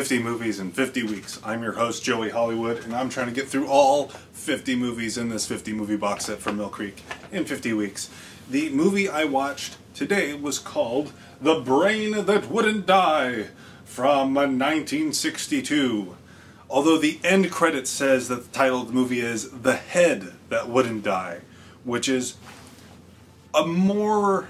50 movies in 50 weeks. I'm your host, Joey Hollywood, and I'm trying to get through all 50 movies in this 50 movie box set from Mill Creek in 50 weeks. The movie I watched today was called The Brain That Wouldn't Die from 1962. Although the end credit says that the title of the movie is The Head That Wouldn't Die, which is a more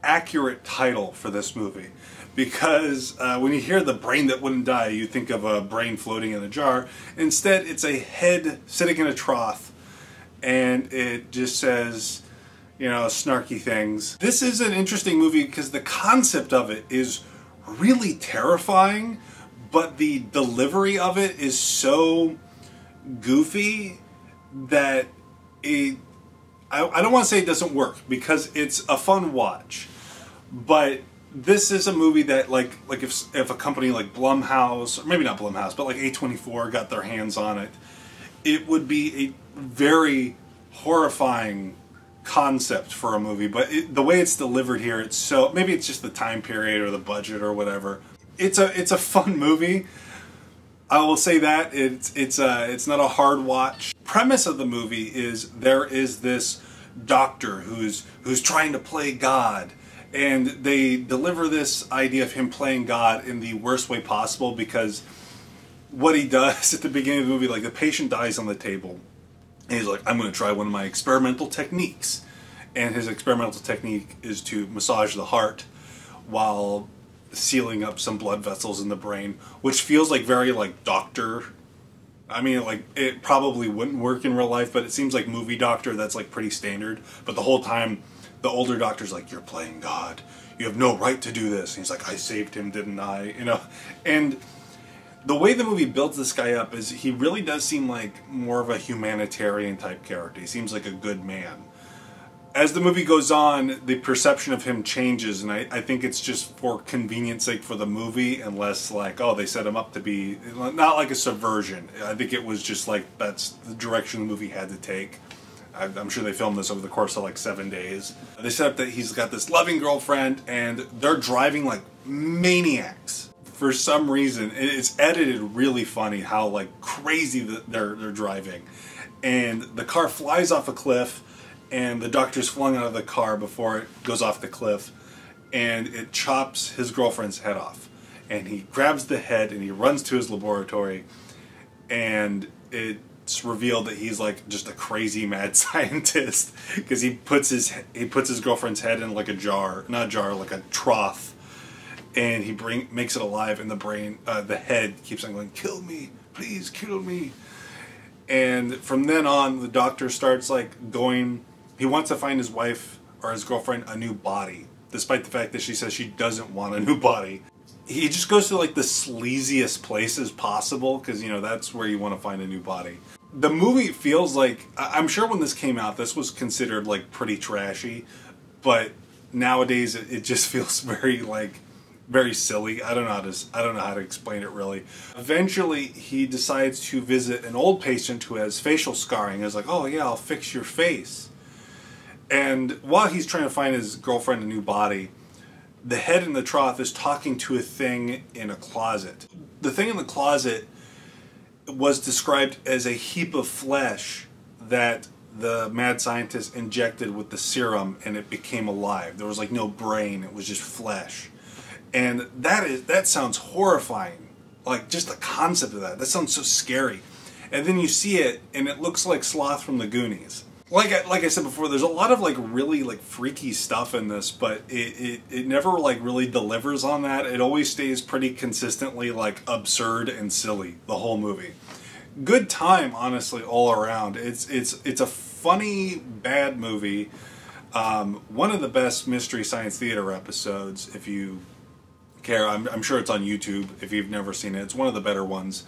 accurate title for this movie. Because when you hear The Brain That Wouldn't Die, you think of a brain floating in a jar. Instead, it's a head sitting in a trough, and it just says, you know, snarky things. This is an interesting movie because the concept of it is really terrifying, but the delivery of it is so goofy that I don't want to say it doesn't work, because it's a fun watch. But this is a movie that, like if a company like Blumhouse, or maybe not Blumhouse, but like A24 got their hands on it, it would be a very horrifying concept for a movie. But the way it's delivered here, it's so, maybe it's just the time period or the budget or whatever. It's a fun movie. I will say that it's not a hard watch. Premise of the movie is there is this doctor who's trying to play God. And they deliver this idea of him playing God in the worst way possible, because what he does at the beginning of the movie, like the patient dies on the table, and he's like, I'm going to try one of my experimental techniques. And his experimental technique is to massage the heart while sealing up some blood vessels in the brain, which feels like very like doctor. I mean, like, it probably wouldn't work in real life, but it seems like movie doctor, that's like pretty standard. But the whole time, the older doctor's like, you're playing God. You have no right to do this. And he's like, I saved him, didn't I? You know? And the way the movie builds this guy up is he really does seem like more of a humanitarian type character. He seems like a good man. As the movie goes on, the perception of him changes, and I think it's just for convenience sake for the movie, and less like, oh, they set him up to be, not like a subversion. I think it was just like, that's the direction the movie had to take. I'm sure they filmed this over the course of like 7 days. They set up that he's got this loving girlfriend, and they're driving like maniacs. For some reason, it's edited really funny how like crazy they're driving. And the car flies off a cliff, and the doctor's flung out of the car before it goes off the cliff, and it chops his girlfriend's head off. And he grabs the head and he runs to his laboratory, and it's revealed that he's like just a crazy mad scientist, because he puts his girlfriend's head in like a jar, not a jar, like a trough, and he makes it alive, and the head keeps on going, kill me, please kill me. And from then on, the doctor starts like going, he wants to find his wife or his girlfriend a new body, despite the fact that she says she doesn't want a new body. He just goes to like the sleaziest places possible, because, you know, that's where you want to find a new body. The movie feels like, I'm sure when this came out, this was considered like pretty trashy, but nowadays it just feels very silly. I don't know how to explain it really. Eventually, he decides to visit an old patient who has facial scarring. He's like, oh yeah, I'll fix your face. And while he's trying to find his girlfriend a new body, the head in the trough is talking to a thing in a closet. The thing in the closet was described as a heap of flesh that the mad scientist injected with the serum, and it became alive. There was like no brain, it was just flesh. And that sounds horrifying. Like, just the concept of that sounds so scary. And then you see it, and it looks like Sloth from the Goonies. Like I said before, there's a lot of like really like freaky stuff in this, but it never like really delivers on that. It always stays pretty consistently like absurd and silly the whole movie. Good time, honestly, all around. It's a funny bad movie. One of the best Mystery Science Theater episodes, if you care. I'm sure it's on YouTube if you've never seen it. It's one of the better ones.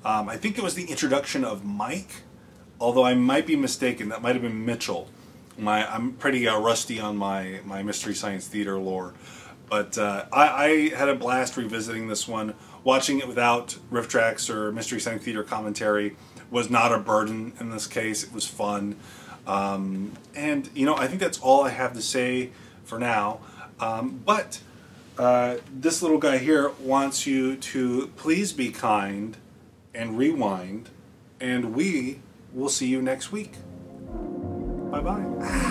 I think it was the introduction of Mike, although I might be mistaken. That might have been Mitchell. I'm pretty rusty on my Mystery Science Theater lore. But I had a blast revisiting this one. Watching it without riff tracks or Mystery Science Theater commentary was not a burden in this case. It was fun. And, you know, I think that's all I have to say for now. But This little guy here wants you to please be kind and rewind, and we will see you next week. Bye-bye.